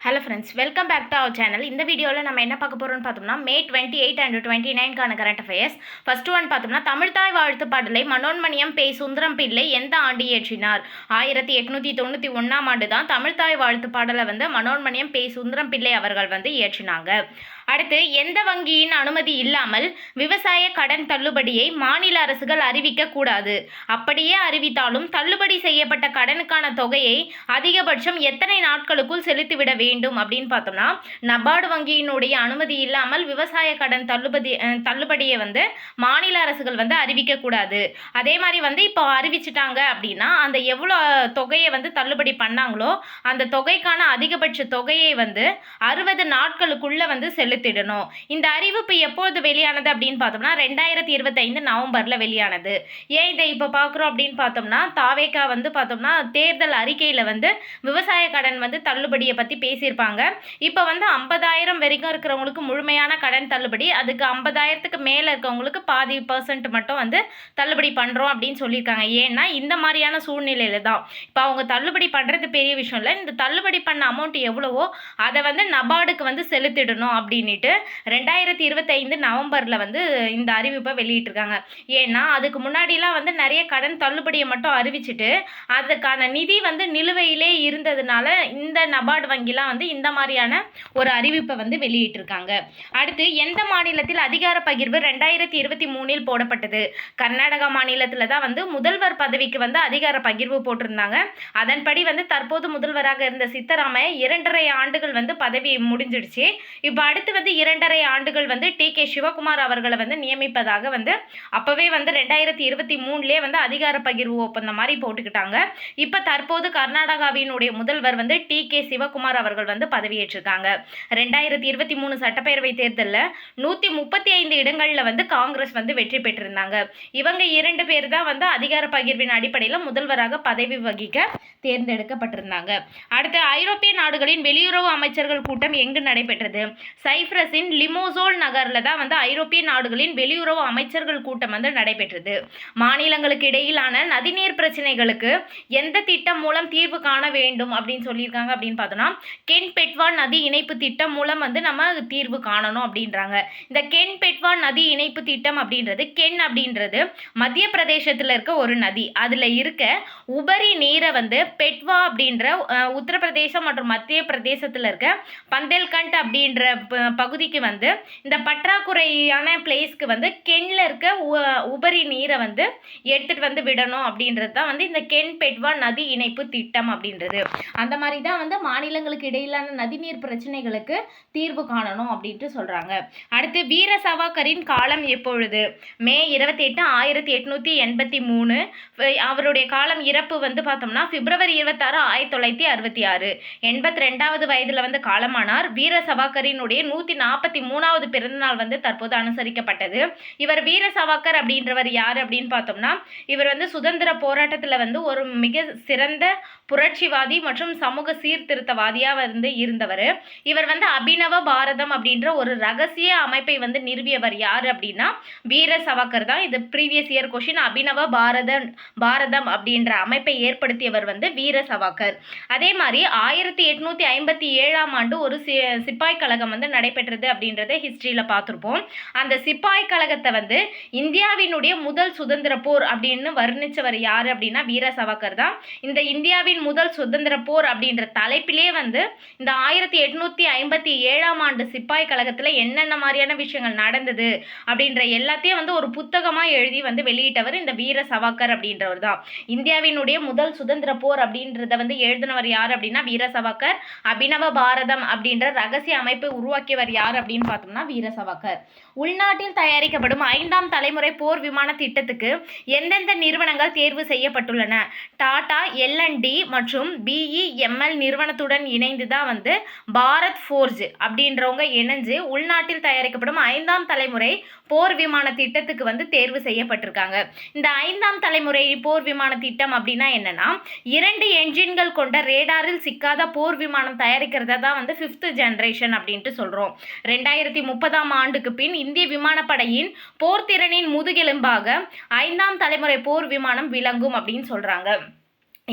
Hello friends, welcome back to our channel. இந்த வீடியோவில் நம்ம என்ன பார்க்க போகிறோம்னு பார்த்தோம்னா, மே 28 அண்ட் 29க்கான கரண்ட் அஃபேர்ஸ். ஃபர்ஸ்ட் ஒன் பார்த்தோம்னா, தமிழ்தாய் வாழ்த்து பாடலை மனோன்மணியம் பே சுந்தரம் பிள்ளை எந்த ஆண்டு இயற்றினார்? 1891ஆம் ஆண்டு தான் தமிழ்தாய் வாழ்த்து பாடலை மனோன்மணியம் பே சுந்தரம் பிள்ளை அவர்கள் இயற்றினாங்க. அடுத்து, எந்த வங்கியின் அனுமதி இல்லாமல் விவசாய கடன் தள்ளுபடியை மாநில அரசுகள் அறிவிக்க கூடாது? அப்படியே அறிவித்தாலும் தள்ளுபடி செய்யப்பட்ட கடனுக்கான தொகையை அதிகபட்சம் எத்தனை நாட்களுக்குள் செலுத்திவிட வேண்டும் அப்படின்னு பார்த்தோம்னா, நபார்டு வங்கியினுடைய அனுமதி இல்லாமல் விவசாய கடன் தள்ளுபடியை மாநில அரசுகள் அறிவிக்க கூடாது. அதே மாதிரி இப்போ அறிவிச்சிட்டாங்க அப்படின்னா அந்த எவ்வளோ தொகையை தள்ளுபடி பண்ணாங்களோ அந்த தொகைக்கான அதிகபட்ச தொகையை 60 நாட்களுக்குள்ள செலுத்திடணும். இந்த அறிவிப்பு எப்போது வெளியானது அப்படின்னு பார்த்தோம்னா 2025 நவம்பர்ல வெளியானது. ஏன் இதை இப்போ பார்க்குறோம் அப்படின்னு பார்த்தோம்னா, தாவேகா பார்த்தோம்னா தேர்தல் அறிக்கையில் விவசாய கடன் தள்ளுபடியை பற்றி பேசியிருப்பாங்க. இப்போ 50,000 வரைக்கும் இருக்கிறவங்களுக்கு முழுமையான கடன் தள்ளுபடி, அதுக்கு 50,000க்கு மேலே இருக்கவங்களுக்கு பாதி % மட்டும் தள்ளுபடி பண்ணுறோம் அப்படின்னு சொல்லியிருக்காங்க. ஏன்னா இந்த மாதிரியான சூழ்நிலையில தான் இப்போ அவங்க தள்ளுபடி பண்ணுறது பெரிய விஷயம் இல்லை, இந்த தள்ளுபடி பண்ண அமௌண்ட் எவ்வளவோ அதை நபார்டுக்கு செலுத்திடணும் அப்படின்ட்டு 2025 நவம்பரில் இந்த அறிவிப்பை வெளியிட்டிருக்காங்க. ஏன்னா அதுக்கு முன்னாடிலாம் நிறைய கடன் தள்ளுபடியை மட்டும் அறிவிச்சிட்டு அதுக்கான நிதி நிலுவையிலே இருந்ததுனால இந்த நபார்டு வங்கிலாம் இந்த மாதிரியான ஒரு அறிவிப்பை வெளியிட்டிருக்காங்க. அடுத்து, எந்த மாநிலத்தில் அதிகார பகிர்வு 2023 போடப்பட்டது? கர்நாடகா மாநிலத்தில் தான் முதல்வர் பதவிக்கு அதிகார பகிர்வு போட்டிருந்தாங்க. அதன்படி தற்போது முதல்வராக இருந்த சித்தராமையா 2.5 ஆண்டுகள் பதவி முடிஞ்சிடுச்சு. இப்போ அடுத்து 2.5 ஆண்டுகள் டி.கே. சிவகுமார் அவர்களை நியமிப்பதாக அப்பவே 2023லே அதிகார பகிர்வு ஒப்பந்தம் மாதிரி போட்டுக்கிட்டாங்க. இப்போ தற்போது கர்நாடகாவினுடைய முதல்வர் டி.கே. சிவகுமார் அவர்கள் பதவியேற்றிருக்காங்க. 2023 சட்டப்பேரவை தேர்தலில் 135 இடங்களில் காங்கிரஸ் வெற்றி பெற்றிருந்தாங்க. இவங்க 2 பேர் தான் அதிகார பகிர்வின் அடிப்படையில் முதல்வராக பதவி வகிக்க தேர்ந்தெடுக்கப்பட்டிருந்தாங்க. அடுத்து, ஐரோப்பிய நாடுகளின் வெளியுறவு அமைச்சர்கள் கூட்டம் எங்கு நடைபெற்றது? சைப்ரஸின் லிமோசோல் நகரில் தான் ஐரோப்பிய நாடுகளின் வெளியுறவு அமைச்சர்கள் கூட்டம் நடைபெற்றது. மாநிலங்களுக்கு இடையிலான நதிநீர் பிரச்சனைகளுக்கு எந்த திட்டம் மூலம் தீர்வு காண வேண்டும் அப்படின்னு சொல்லியிருக்காங்க அப்படின்னு பார்த்தோம்னா, கென் பெட்வா நதி இணைப்பு திட்டம் மூலம் நம்ம தீர்வு காணணும் அப்படின்றாங்க. இந்த கென் பெட்வா நதி இணைப்பு திட்டம் அப்படின்றது, கென் அப்படின்றது மத்திய பிரதேசத்தில் இருக்க ஒரு நதி. அதில் இருக்க உபரி நீரை பெட்வா அப்படின்ற உத்தரப்பிரதேசம் மற்றும் மத்திய பிரதேசத்தில் இருக்க பந்தேல்கண்ட் அப்படின்ற பகுதிக்கு இந்த பற்றாக்குறையான பிளேஸ்க்கு கென்ல இருக்க உபரி நீரை எடுத்துட்டு விடணும் அப்படின்றது தான் இந்த கென் பெட்வா நதி இணைப்பு திட்டம் அப்படின்றது. அந்த மாதிரி தான் மாநிலங்களுக்கு இடையிலான நதிநீர் பிரச்சனைகளுக்கு தீர்வு காணணும் அப்படின்ட்டு சொல்றாங்க. அடுத்து, வீர சவாக்கரின் காலம் எப்பொழுது? மே 28, 1883. அவருடைய காலம் இறப்பு பார்த்தோம்னா பிப்ரவரி 26, 1966. 82வது வயதில் காலமானார். வீர சவாக்கரினுடைய 143வது பிறந்தநாள் தற்போது அனுசரிக்கப்பட்டது. இவர் வீர சவாக்கர் அப்படின்றவர் யார் அப்படின்னு பார்த்தோம்னா, இவர் சுதந்திர போராட்டத்தில் ஒரு மிக சிறந்த புரட்சிவாதி மற்றும் சமூக சீர்திருத்தவாதியாக இருந்தவர். இவர் அபினவ பாரதம் அப்படின்ற ஒரு ரகசிய அமைப்பை நிறுவியவர் யார் அப்படின்னா வீர சவாக்கர் தான். இது ப்ரீவியஸ் இயர் கொஸ்டின். அபினவ பாரதம் அப்படின்ற அமைப்பை ஏற்படுத்தியவர் வீர சவாக்கர். அதே மாதிரி 1857ஆம் ஆண்டு ஒரு சிப்பாய் கழகம் நடைபெற்றது அப்படின்றத ஹிஸ்டரியில் பார்த்துருப்போம். அந்த சிப்பாய் கழகத்தை இந்தியாவினுடைய முதல் சுதந்திர போர் அப்படின்னு வர்ணிச்சவர் யார் அப்படின்னா வீர சவாக்கர் தான். இந்த இந்தியாவின் முதல் சுதந்திர போர் அப்படின்ற தலைப்பிலே இந்த 1857ஆம் ஆண்டு சிப்பாய் கழகத்தில் என்னென்ன மாதிரியான விஷயங்கள் நடந்தது அப்படின்ற எல்லாத்தையும் ஒரு புத்தகமாக எழுதி வெளியிட்டவர் இந்த வீர சவாக்கர் அப்படின்றவர் தான். இந்தியாவினுடைய முதல் சுதந்திர போர் அப்படின்றத எழுதினவர் யார் அப்படின்னா வீர சவாக்கர். அபினவ பாரதம் அப்படின்ற ரகசிய அமைப்பை உருவாக்கியவர் யார் அப்படின்னு பார்த்தோம்னா வீர சவாக்கர். உள்நாட்டில் தயாரிக்கப்படும் 5ஆம் தலைமுறை போர் விமான திட்டத்துக்கு எந்தெந்த நிறுவனங்கள் தேர்வு செய்யப்பட்டுள்ளன? டாடா, எல்&டி மற்றும் BEML நிறுவனத்துடன் இணைந்து தான் பாரத் ஃபோர்ஜ் அப்படின்றவங்க இணைஞ்சு உள்நாட்டில் தயாரிக்கப்படும் 5ஆம் தலைமுறை போர் விமான திட்டத்துக்கு தேர்வு செய்யப்பட்டிருக்காங்க. இந்த 5ஆம் தலைமுறை போர் விமான திட்டம் அப்படின்னா என்னன்னா, 2 என்ஜின்கள் கொண்ட ரேடாரில் சிக்காத போர் விமானம் தயாரிக்கிறதா தான் 5th ஜெனரேஷன் அப்படின்ட்டு சொல்றோம். 2030ஆம் ஆண்டுக்கு பின் இந்திய விமானப்படையின் போர்த்திறனின் முதுகெலும்பாக 5ஆம் தலைமுறை போர் விமானம் விளங்கும் அப்படின்னு சொல்றாங்க.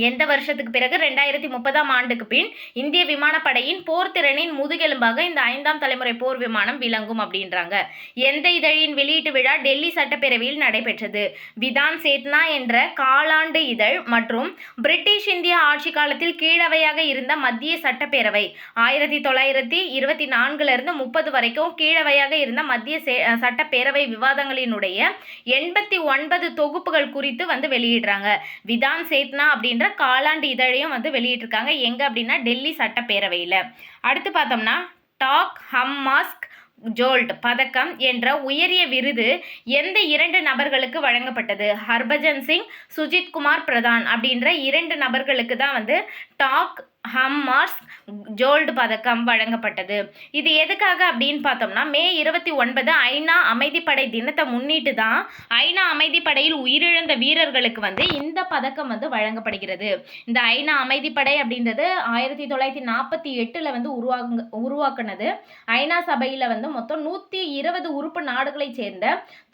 எந்த வருஷத்துக்கு பிறகு 2030ஆம் ஆண்டுக்கு பின் இந்திய விமானப்படையின் போர் திறனின் முதுகெலும்பாக இந்த 5ஆம் தலைமுறை போர் விமானம் விளங்கும் அப்படின்றாங்க. எந்த இதழின் வெளியீட்டு விழா டெல்லி சட்டப்பேரவையில் நடைபெற்றது? விதான் சேத்னா என்ற காலாண்டு இதழ் மற்றும் பிரிட்டிஷ் இந்திய ஆட்சி காலத்தில் கீழவையாக இருந்த மத்திய சட்டப்பேரவை 1924 30 வரைக்கும் கீழவையாக இருந்த மத்திய சட்டப்பேரவை விவாதங்களினுடைய 89 தொகுப்புகள் குறித்து வந்து வெளியிடுறாங்க. விதான் சேத்னா அப்படின்ற காலாண்டு இதழையும் வந்து வெளியிட்டிருக்காங்க. எங்க அப்படின்னா டெல்லி சட்டப்பேரவையில். அடுத்து பார்த்தோம்னா டாக் ஹம்மாஸ்க் ஜோல்ட் பதக்கம் என்ற உயரிய விருது எந்த 2 நபர்களுக்கு வழங்கப்பட்டது? ஹர்பஜன் சிங், சுஜித் குமார் பிரதான் அப்படின்ற 2 நபர்களுக்கு தான் வந்து டாக் ஹம்மாஸ்க் ஜோல்ட் பதக்கம் வழங்கப்பட்டது. இது எதுக்காக அப்படின்னு பார்த்தோம்னா மே 29 ஐநா அமைதிப்படை தினத்தை முன்னிட்டு தான் ஐநா அமைதிப்படையில் உயிரிழந்த வீரர்களுக்கு வந்து இந்த பதக்கம் வந்து வழங்கப்படுகிறது. இந்த ஐநா அமைதிப்படை அப்படின்றது 1948 வந்து உருவாக்குனது. ஐநா சபையில் வந்து மொத்தம் 120 உறுப்பு நாடுகளை சேர்ந்த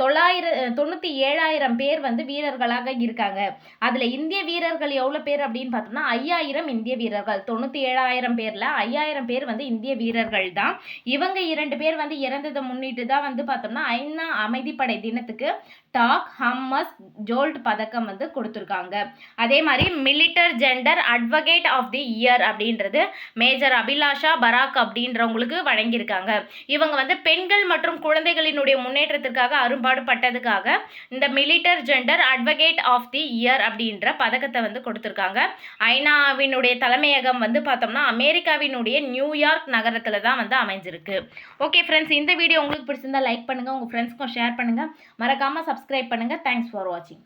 97,000 பேர் வந்து வீரர்களாக இருக்காங்க. அதில் இந்திய வீரர்கள் எவ்வளோ பேர் அப்படின்னு பார்த்தோம்னா 5,000 இந்திய வீரர்கள். 97,000 பேரில் 5,000 பேர் வந்து இந்திய வீரர்கள் தான். இவங்க 2 பேர் வந்து இறந்ததை முன்னிட்டு தான் வந்து பார்த்தோம்னா ஐநா அமைதிப்படை தினத்துக்கு டாக் ஹம்மஸ் ஜோல்ட் பதக்கம் வந்து கொடுத்துருக்காங்க. அதே மாதிரி military gender advocate of the year அப்படின்றது மேஜர் அபிலாஷா பராக் அப்படின்றவங்களுக்கு வழங்கியிருக்காங்க. இவங்க வந்து பெண்கள் மற்றும் குழந்தைகளினுடைய முன்னேற்றத்திற்காக அரும்பாடுபட்டதுக்காக இந்த military gender advocate of the year அப்படின்ற பதக்கத்தை வந்து கொடுத்துருக்காங்க. ஐநாவினுடைய தலைமையகம் வந்து பார்த்தோம்னா அமெரிக்காவினுடைய நியூயார்க் நகரத்தில் தான் வந்து அமைஞ்சிருக்கு. ஓகே ஃப்ரெண்ட்ஸ், இந்த வீடியோ உங்களுக்கு பிடிச்சிருந்தா லைக் பண்ணுங்கள், உங்கள் ஃப்ரெண்ட்ஸ்க்கும் ஷேர் பண்ணுங்கள், மறக்காமல் சப்ஸ்கிரைப் பண்ணுங்கள். தேங்க்ஸ் ஃபார் வாட்சிங்.